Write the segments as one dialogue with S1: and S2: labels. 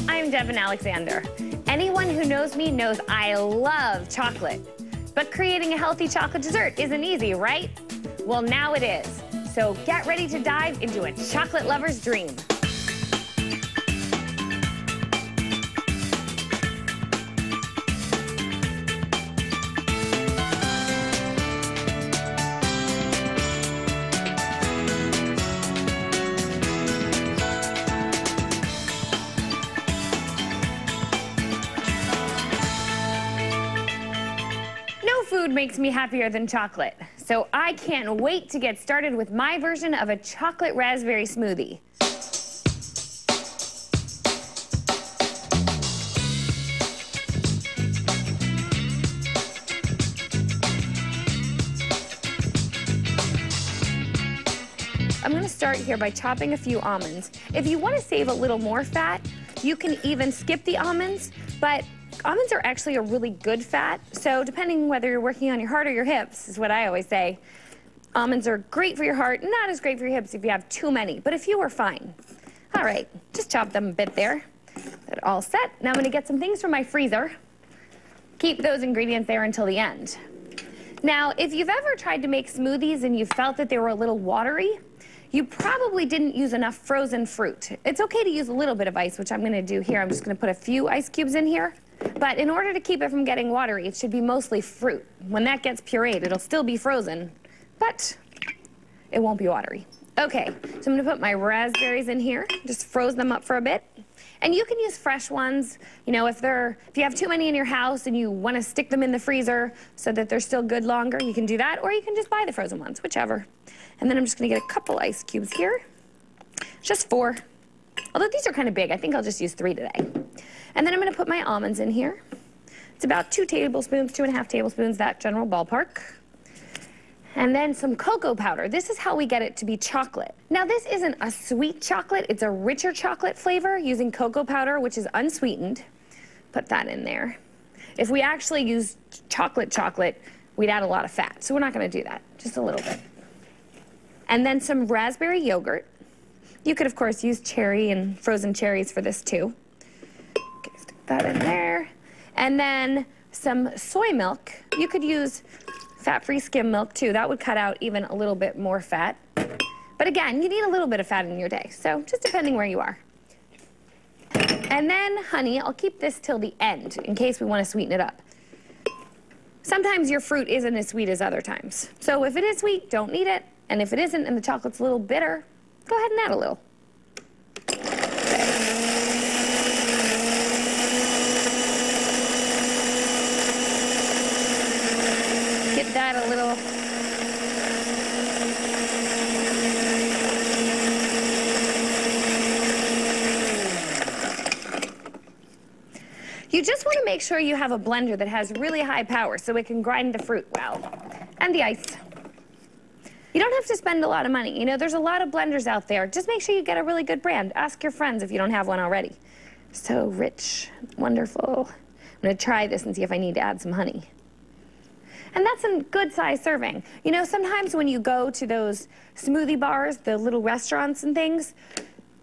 S1: I'm Devin Alexander. Anyone who knows me knows I love chocolate. But creating a healthy chocolate dessert isn't easy, right? Well, now it is. So get ready to dive into a chocolate lover's dream. No food makes me happier than chocolate, so I can't wait to get started with my version of a chocolate raspberry smoothie. I'm going to start here by chopping a few almonds. If you want to save a little more fat, you can even skip the almonds, but almonds are actually a really good fat, so depending whether you're working on your heart or your hips, is what I always say. Almonds are great for your heart, not as great for your hips if you have too many, but a few are fine. All right, just chop them a bit there. That's all set. Now I'm gonna get some things from my freezer. Keep those ingredients there until the end. Now, if you've ever tried to make smoothies and you felt that they were a little watery, you probably didn't use enough frozen fruit. It's okay to use a little bit of ice, which I'm gonna do here. I'm just gonna put a few ice cubes in here. But in order to keep it from getting watery, it should be mostly fruit. When that gets pureed, it'll still be frozen, but it won't be watery. Okay, so I'm gonna put my raspberries in here, just froze them up for a bit. And you can use fresh ones. You know, if you have too many in your house and you wanna stick them in the freezer so that they're still good longer, you can do that, or you can just buy the frozen ones, whichever. And then I'm just gonna get a couple ice cubes here, just 4. Although these are kind of big, I think I'll just use 3 today. And then I'm going to put my almonds in here. It's about 2 tablespoons, 2.5 tablespoons, that general ballpark. And then some cocoa powder. This is how we get it to be chocolate. Now, this isn't a sweet chocolate. It's a richer chocolate flavor using cocoa powder, which is unsweetened. Put that in there. If we actually used chocolate, we'd add a lot of fat. So we're not going to do that, just a little bit. And then some raspberry yogurt. You could, of course, use cherry and frozen cherries for this, too. Okay, stick that in there. And then some soy milk. You could use fat-free skim milk, too. That would cut out even a little bit more fat. But again, you need a little bit of fat in your day, so just depending where you are. And then honey. I'll keep this till the end in case we want to sweeten it up. Sometimes your fruit isn't as sweet as other times. So if it is sweet, don't need it. And if it isn't and the chocolate's a little bitter, go ahead and add a little. Get that a little. You just want to make sure you have a blender that has really high power so it can grind the fruit well. And the ice. You don't have to spend a lot of money. You know, there's a lot of blenders out there. Just make sure you get a really good brand. Ask your friends if you don't have one already. So rich, wonderful. I'm gonna try this and see if I need to add some honey. And that's a good size serving. You know, sometimes when you go to those smoothie bars, the little restaurants and things,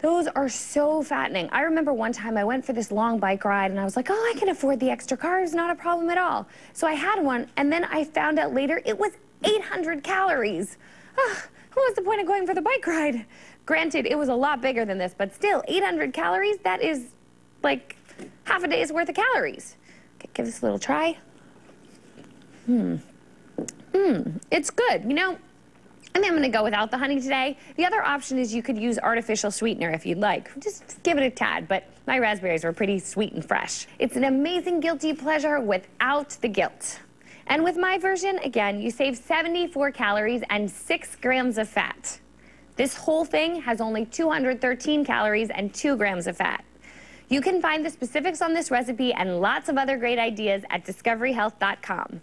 S1: those are so fattening. I remember one time I went for this long bike ride and I was like, oh, I can afford the extra carbs, not a problem at all. So I had one, and then I found out later it was 800 calories. What was the point of going for the bike ride? Granted, it was a lot bigger than this, but still, 800 calories, that is like half a day's worth of calories. Okay, give this a little try. It's good. You know, I think I'm gonna go without the honey today. The other option is you could use artificial sweetener if you'd like. Just give it a tad, but my raspberries were pretty sweet and fresh. It's an amazing guilty pleasure without the guilt. And with my version, again, you save 74 calories and 6 grams of fat. This whole thing has only 213 calories and 2 grams of fat. You can find the specifics on this recipe and lots of other great ideas at discoveryhealth.com.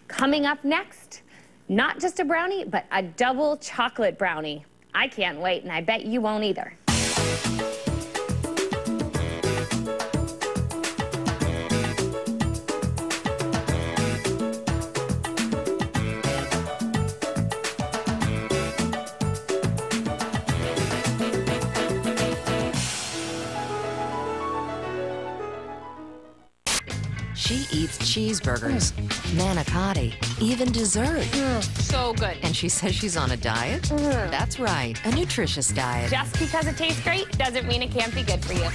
S1: Coming up next, not just a brownie, but a double chocolate brownie. I can't wait, and I bet you won't either.
S2: She eats cheeseburgers, manicotti, even dessert.
S1: So good.
S2: And she says she's on a diet? That's right, a nutritious diet.
S1: Just because it tastes great doesn't mean it can't be good for you.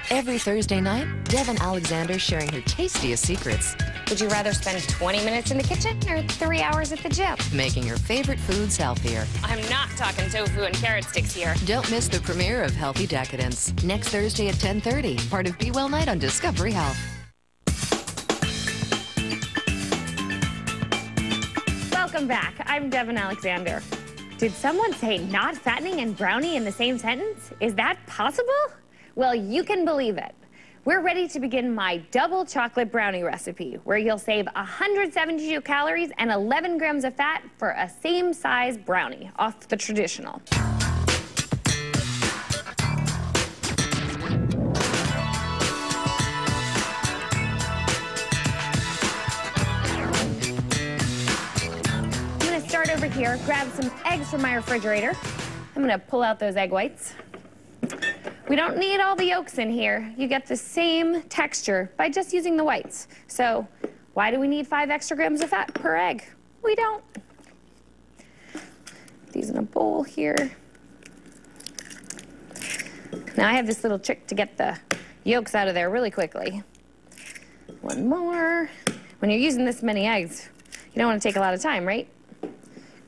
S2: Every Thursday night, Devin Alexander's sharing her tastiest secrets,
S1: Would you rather spend 20 minutes in the kitchen or 3 hours at the gym?
S2: making your favorite foods healthier.
S1: I'm not talking tofu and carrot sticks here.
S2: Don't miss the premiere of Healthy Decadence, next Thursday at 10:30, part of Be Well Night on Discovery Health.
S1: Welcome back. I'm Devin Alexander. Did someone say not fattening and brownie in the same sentence? Is that possible? Well, you can believe it. We're ready to begin my double chocolate brownie recipe, where you'll save 172 calories and 11 grams of fat for a same-size brownie off the traditional. I'm gonna start over here, grab some eggs from my refrigerator. I'm gonna pull out those egg whites. We don't need all the yolks in here. You get the same texture by just using the whites. So why do we need 5 extra grams of fat per egg? We don't. These in a bowl here. Now I have this little trick to get the yolks out of there really quickly. One more. When you're using this many eggs, you don't want to take a lot of time, right?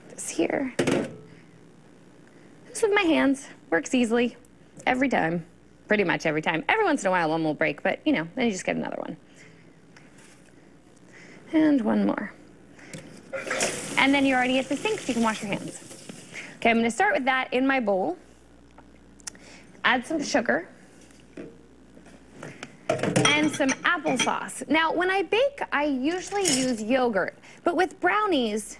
S1: This here. Just with my hands. Works easily. Every time. Pretty much every time. Every once in a while one will break, but you know, then you just get another one. And one more. And then you're already at the sink, so you can wash your hands. Okay, I'm gonna start with that in my bowl. Add some sugar. And some applesauce. Now, when I bake, I usually use yogurt, but with brownies,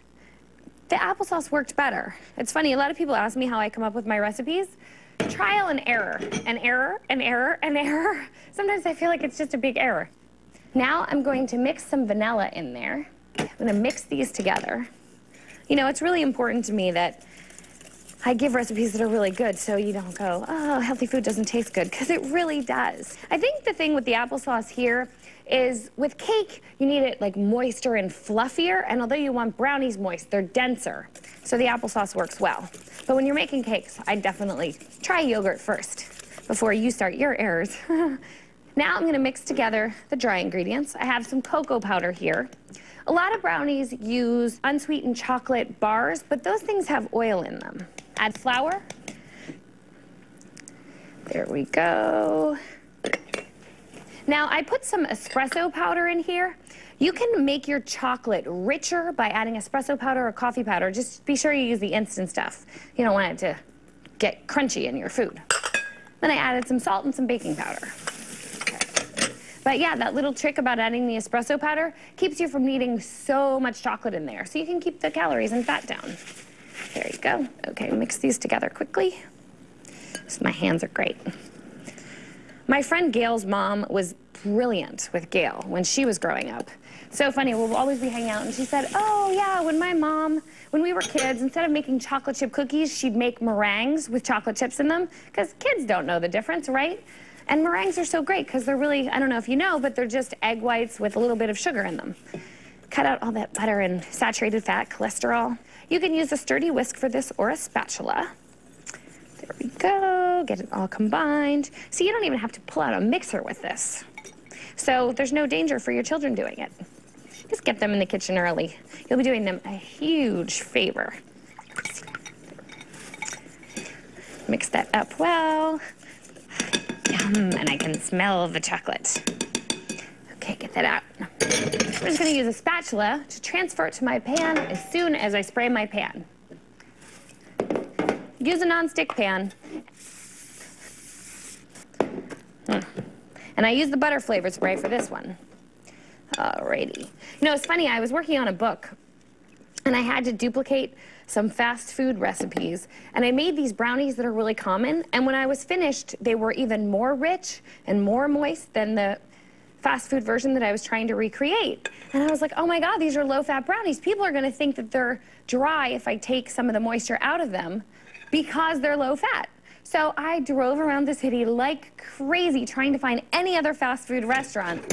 S1: the applesauce worked better. It's funny, a lot of people ask me how I come up with my recipes. Trial and error, and error, and error, and error. Sometimes I feel like it's just a big error. Now I'm going to mix some vanilla in there. I'm gonna mix these together. You know, it's really important to me that I give recipes that are really good so you don't go, oh, healthy food doesn't taste good, because it really does. I think the thing with the applesauce here is with cake, you need it like moister and fluffier, and although you want brownies moist, they're denser. So the applesauce works well. But when you're making cakes, I definitely try yogurt first before you start your errors. Now I'm gonna mix together the dry ingredients. I have some cocoa powder here. A lot of brownies use unsweetened chocolate bars, but those things have oil in them. Add flour. There we go. Now I put some espresso powder in here. You can make your chocolate richer by adding espresso powder or coffee powder. Just be sure you use the instant stuff. You don't want it to get crunchy in your food. Then I added some salt and some baking powder. Okay. But yeah, that little trick about adding the espresso powder keeps you from needing so much chocolate in there, so you can keep the calories and fat down. There you go. Okay, mix these together quickly. So my hands are great. My friend Gail's mom was brilliant with Gail when she was growing up. So funny, we'll always be hanging out, and she said, oh yeah, when we were kids, instead of making chocolate chip cookies, she'd make meringues with chocolate chips in them, because kids don't know the difference, right? And meringues are so great, because they're really, I don't know if you know, but they're just egg whites with a little bit of sugar in them. Cut out all that butter and saturated fat, cholesterol. You can use a sturdy whisk for this or a spatula. There we go, get it all combined. See, you don't even have to pull out a mixer with this. So there's no danger for your children doing it. Just get them in the kitchen early. You'll be doing them a huge favor. Mix that up well. Yum, and I can smell the chocolate. Okay, get that out. I'm just gonna use a spatula to transfer it to my pan as soon as I spray my pan. Use a non-stick pan. And I use the butter flavored spray for this one. Alrighty. You know, it's funny, I was working on a book and I had to duplicate some fast food recipes, and I made these brownies that are really common, and when I was finished, they were even more rich and more moist than the fast food version that I was trying to recreate. And I was like, oh my God, these are low-fat brownies. People are gonna think that they're dry if I take some of the moisture out of them because they're low-fat. So I drove around the city like crazy trying to find any other fast food restaurant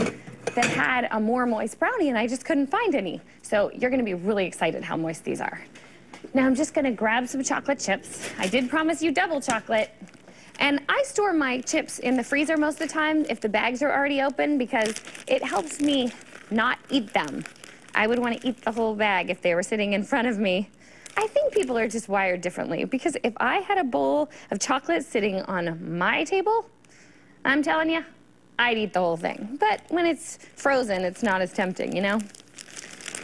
S1: that had a more moist brownie, and I just couldn't find any. So you're gonna be really excited how moist these are. Now I'm just gonna grab some chocolate chips. I did promise you double chocolate. And I store my chips in the freezer most of the time if the bags are already open because it helps me not eat them. I would want to eat the whole bag if they were sitting in front of me. I think people are just wired differently because if I had a bowl of chocolate sitting on my table, I'm telling you, I'd eat the whole thing. But when it's frozen, it's not as tempting, you know?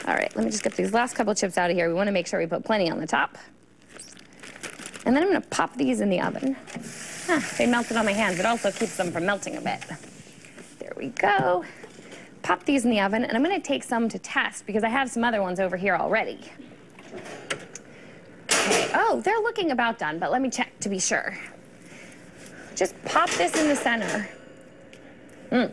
S1: All right, let me just get these last couple chips out of here. We want to make sure we put plenty on the top. And then I'm going to pop these in the oven. They melted on my hands. It also keeps them from melting a bit. There we go. Pop these in the oven, and I'm going to take some to test because I have some other ones over here already. Okay. Oh, they're looking about done, but let me check to be sure. Just pop this in the center.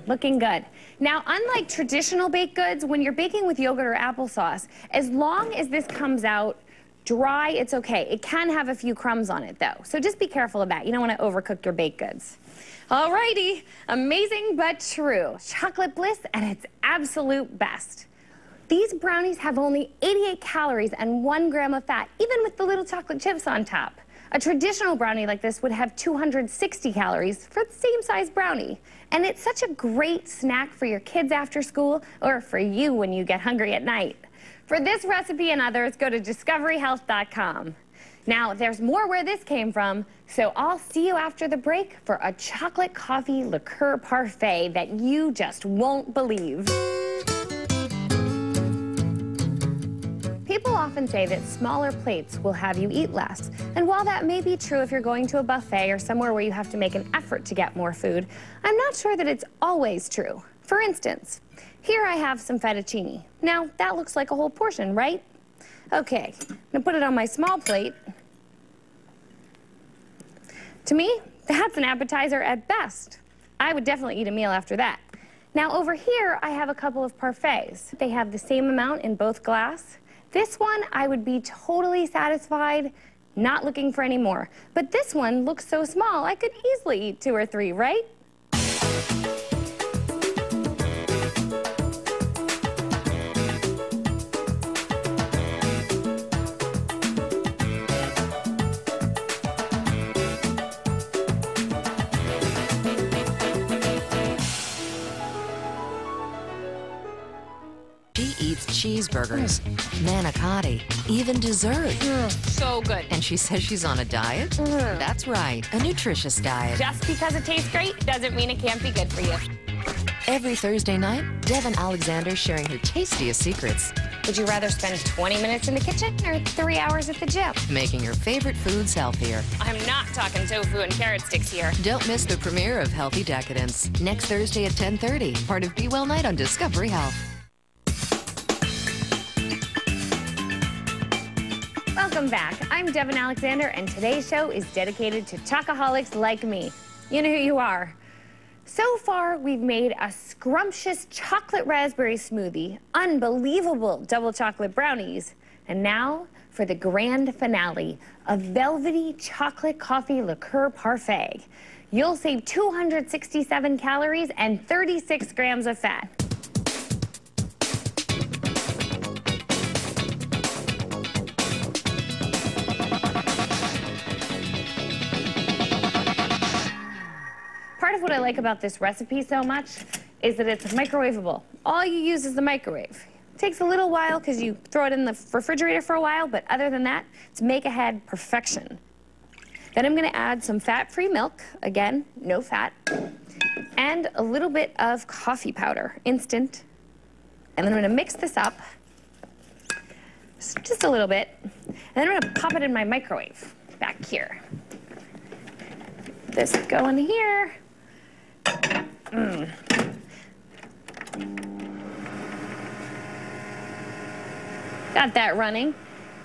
S1: Looking good. Now, unlike traditional baked goods, when you're baking with yogurt or applesauce, as long as this comes out dry, it's okay. It can have a few crumbs on it, though. So just be careful of that. You don't want to overcook your baked goods. Alrighty, amazing but true. Chocolate bliss at its absolute best. These brownies have only 88 calories and 1 gram of fat, even with the little chocolate chips on top. A traditional brownie like this would have 260 calories for the same size brownie. And it's such a great snack for your kids after school or for you when you get hungry at night. For this recipe and others, go to discoveryhealth.com. Now, there's more where this came from, so I'll see you after the break for a chocolate coffee liqueur parfait that you just won't believe. People often say that smaller plates will have you eat less. And while that may be true if you're going to a buffet or somewhere where you have to make an effort to get more food, I'm not sure that it's always true. For instance, here I have some fettuccine. Now, that looks like a whole portion, right? Okay, I'm gonna put it on my small plate. To me, that's an appetizer at best. I would definitely eat a meal after that. Now, over here, I have a couple of parfaits. They have the same amount in both glass. This one, I would be totally satisfied, not looking for any more. But this one looks so small, I could easily eat 2 or 3, right?
S2: She eats cheeseburgers, manicotti, even dessert.
S1: So good.
S2: And she says she's on a diet? That's right, a nutritious diet.
S1: Just because it tastes great doesn't mean it can't be good for you.
S2: Every Thursday night, Devin Alexander sharing her tastiest secrets.
S1: Would you rather spend 20 minutes in the kitchen or 3 hours at the gym?
S2: Making your favorite foods healthier.
S1: I'm not talking tofu and carrot sticks here.
S2: Don't miss the premiere of Healthy Decadence, next Thursday at 10:30, part of Be Well Night on Discovery Health.
S1: Welcome back. I'm Devin Alexander, and today's show is dedicated to chocoholics like me. You know who you are. So far, we've made a scrumptious chocolate raspberry smoothie, unbelievable double chocolate brownies, and now for the grand finale, a velvety chocolate coffee liqueur parfait. You'll save 267 calories and 36 grams of fat. Part of what I like about this recipe so much is that it's microwavable. All you use is the microwave. It takes a little while because you throw it in the refrigerator for a while, but other than that, it's make-ahead perfection. Then I'm gonna add some fat-free milk, again, no fat, and a little bit of coffee powder, instant. And then I'm gonna mix this up, just a little bit, and then I'm gonna pop it in my microwave back here. This go in here. Got that running.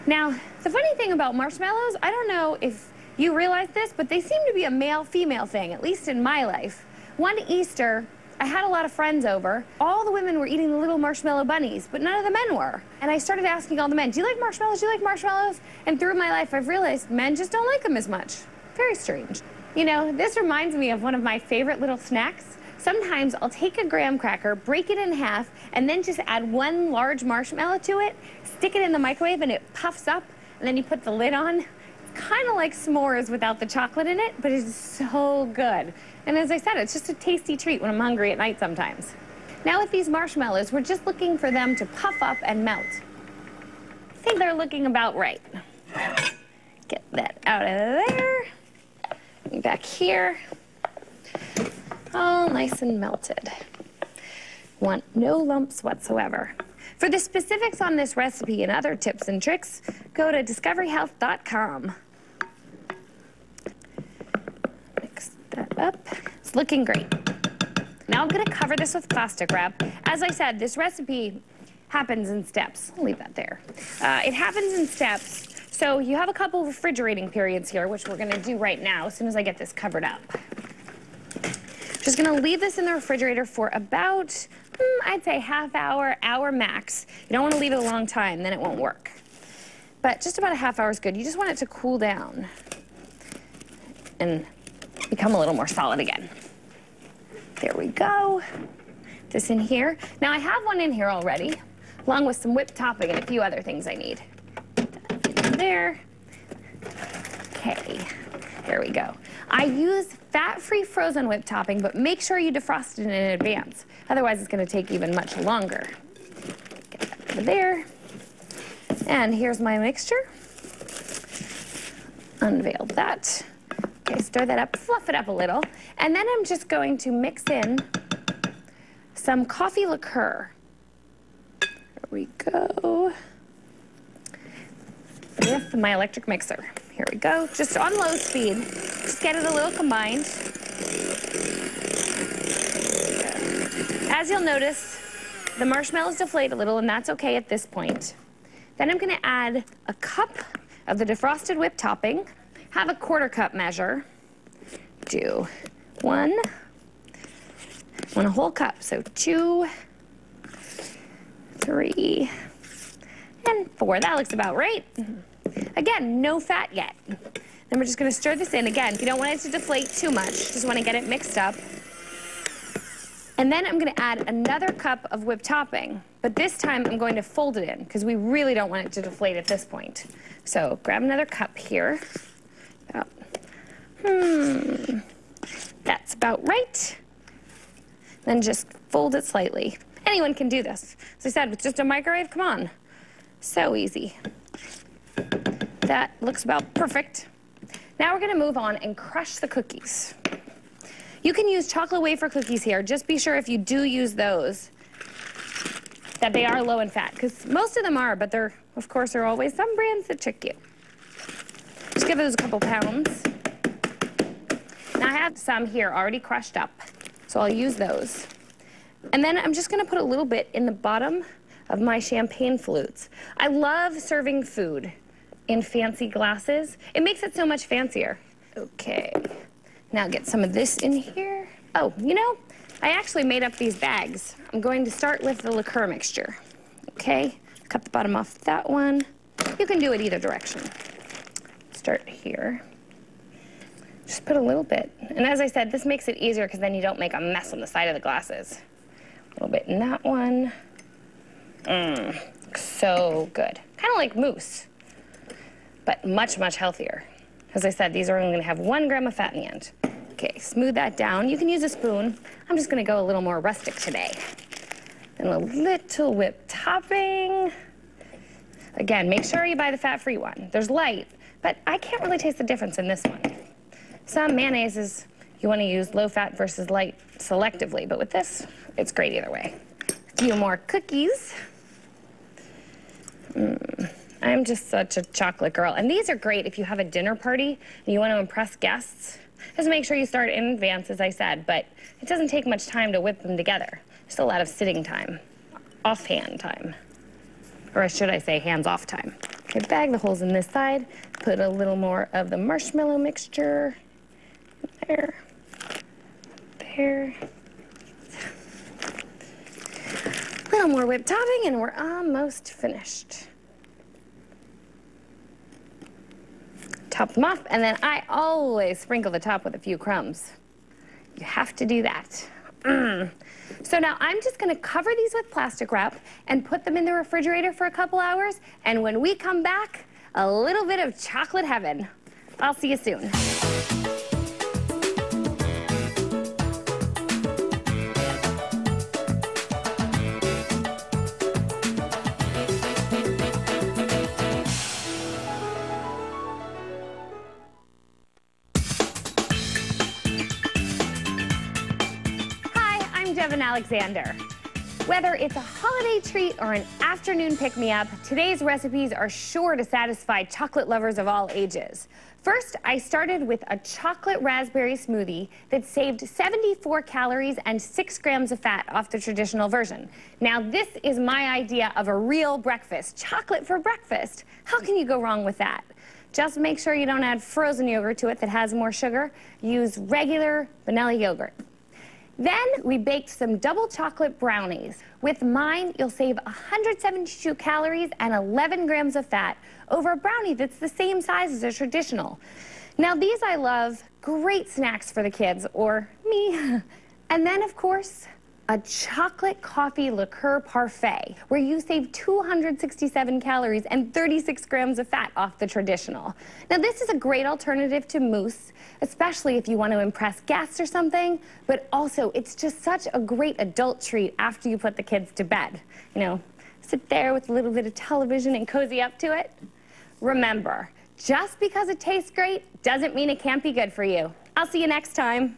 S1: Now, the funny thing about marshmallows, I don't know if you realize this, but they seem to be a male-female thing, at least in my life. One Easter, I had a lot of friends over. All the women were eating the little marshmallow bunnies, but none of the men were. And I started asking all the men, do you like marshmallows? Do you like marshmallows? And through my life, I've realized men just don't like them as much. Very strange. You know, this reminds me of one of my favorite little snacks. Sometimes I'll take a graham cracker, break it in half, and then just add one large marshmallow to it, stick it in the microwave, and it puffs up, and then you put the lid on. It's kind of like s'mores without the chocolate in it, but it's so good. And as I said, it's just a tasty treat when I'm hungry at night sometimes. Now with these marshmallows, we're just looking for them to puff up and melt. I think they're looking about right. Get that out of there. Back here. All nice and melted. Want no lumps whatsoever. For the specifics on this recipe and other tips and tricks, go to discoveryhealth.com. Mix that up. It's looking great. Now I'm gonna cover this with plastic wrap. As I said, this recipe happens in steps. I'll leave that there. It happens in steps. So you have a couple of refrigerating periods here, which we're gonna do right now as soon as I get this covered up. Just gonna leave this in the refrigerator for about, I'd say half hour, hour max. You don't wanna leave it a long time, then it won't work. But just about a half hour is good. You just want it to cool down and become a little more solid again. There we go. This in here. Now I have one in here already, along with some whipped topping and a few other things I need. In there. Okay, there we go. I use fat-free frozen whipped topping, but make sure you defrost it in advance. Otherwise, it's gonna take even much longer. Get that over there. And here's my mixture. Unveil that. Okay, stir that up, fluff it up a little. And then I'm just going to mix in some coffee liqueur. There we go. With my electric mixer. Here we go, just on low speed. Just get it a little combined. As you'll notice, the marshmallows deflate a little, and that's okay at this point. Then I'm gonna add a cup of the defrosted whipped topping. Have a 1/4 cup measure. Do one whole cup, so 2, 3, and 4. That looks about right. Again, no fat yet. Then we're just gonna stir this in. Again, you don't want it to deflate too much, just wanna get it mixed up. And then I'm gonna add another cup of whipped topping, but this time I'm going to fold it in because we really don't want it to deflate at this point. So grab another cup here. That's about right. Then just fold it slightly. Anyone can do this. As I said, with just a microwave, come on. So easy. That looks about perfect. Now we're gonna move on and crush the cookies. You can use chocolate wafer cookies here. Just be sure if you do use those that they are low in fat, because most of them are, but there, of course, are always some brands that trick you. Just give those a couple pounds. Now I have some here already crushed up, so I'll use those. And then I'm just gonna put a little bit in the bottom of my champagne flutes. I love serving food in fancy glasses. It makes it so much fancier. Okay, now get some of this in here. Oh, you know, I actually made up these bags. I'm going to start with the liqueur mixture. Okay, cut the bottom off that one. You can do it either direction. Start here. Just put a little bit. And as I said, this makes it easier because then you don't make a mess on the side of the glasses. A little bit in that one. So good. Kind of like mousse, but much, much healthier. As I said, these are only gonna have 1 gram of fat in the end. Okay, smooth that down. You can use a spoon. I'm just gonna go a little more rustic today. And a little whipped topping. Again, make sure you buy the fat-free one. There's light, but I can't really taste the difference in this one. Some mayonnaises, you wanna use low fat versus light selectively, but with this, it's great either way. A few more cookies. I'm just such a chocolate girl. And these are great if you have a dinner party and you want to impress guests. Just make sure you start in advance, as I said, but it doesn't take much time to whip them together. Just a lot of sitting time, offhand time. Or should I say hands-off time. Okay, bag the holes in this side. Put a little more of the marshmallow mixture. There. There. A little more whipped topping and we're almost finished. Top them off, and then I always sprinkle the top with a few crumbs. You have to do that. So now I'm just going to cover these with plastic wrap and put them in the refrigerator for a couple hours. And when we come back, a little bit of chocolate heaven. I'll see you soon. Devin Alexander. Whether it's a holiday treat or an afternoon pick-me-up, today's recipes are sure to satisfy chocolate lovers of all ages. First, I started with a chocolate raspberry smoothie that saved 74 calories and 6 grams of fat off the traditional version. Now, this is my idea of a real breakfast. Chocolate for breakfast. How can you go wrong with that? Just make sure you don't add frozen yogurt to it that has more sugar. Use regular vanilla yogurt. Then we baked some double chocolate brownies. With mine, you'll save 172 calories and 11 grams of fat over a brownie that's the same size as a traditional. Now these I love, great snacks for the kids, or me. And then of course, a chocolate coffee liqueur parfait, where you save 267 calories and 36 grams of fat off the traditional. Now this is a great alternative to mousse, especially if you want to impress guests or something, but also it's just such a great adult treat after you put the kids to bed. You know, sit there with a little bit of television and cozy up to it. Remember, just because it tastes great doesn't mean it can't be good for you. I'll see you next time.